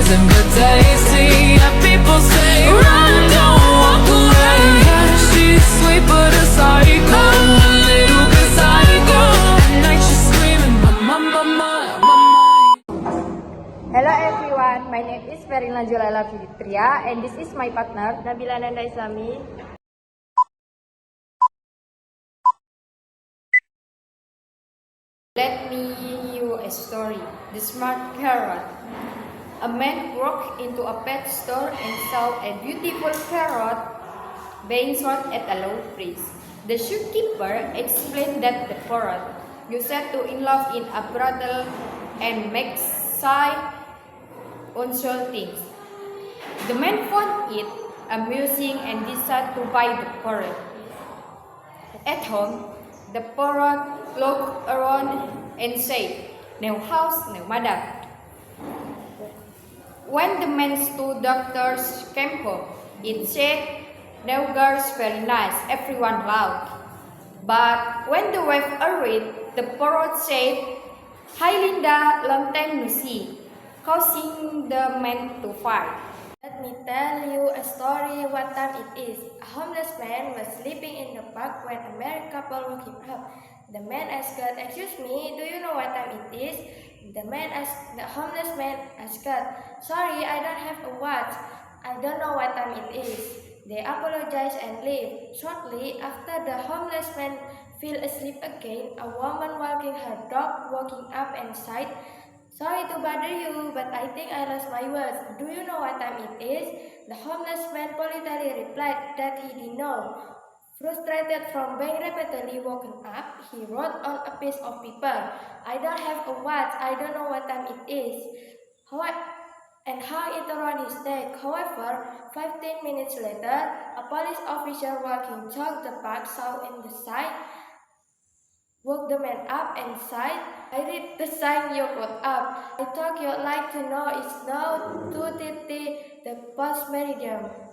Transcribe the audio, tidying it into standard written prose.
poison but tasty. Yeah, people say run, don't walk away. Yeah, she's sweet but a psycho, a little bit psycho. At night she's screaming, mama, mama, mama. Hello everyone, my name is Verina Julala Fitria and this is my partner Nabila Nanda Islami. Let me you a story. The Smart Carrot. A man walked into a pet store and saw a beautiful carrot being sold at a low price. The shopkeeper explained that the carrot used to involve in a brothel and make side unusual things. The man found it amusing and decided to buy the parrot. At home, the parrot looked around and said, "No house, no mother." When the man's two daughters came home, it said, "No girls, very nice, everyone laughed." But when the wife arrived, the parrot said, "Hi Linda, long time no see," causing the man to fight. Let me tell you a story what time it is. A homeless man was sleeping in the park when a married couple woke him up. The man asked, "Excuse me, do you know what time it is?" The homeless man asked, "Sorry, I don't have a watch. I don't know what time it is." They apologized and left. Shortly after the homeless man fell asleep again, a woman walking her dog woke up and said, "Sorry to bother you, but I think I lost my watch. Do you know what time it is?" The homeless man politely replied that he didn't know. Frustrated from being repeatedly woken up, he wrote on a piece of paper, "I don't have a watch, I don't know what time it is," and hung it around his neck. However, 15 minutes later, a police officer walking through the park saw in the sign, woke the man up and said, "I read the sign you put up. I thought you'd like to know it's now 2:30, the post meridian."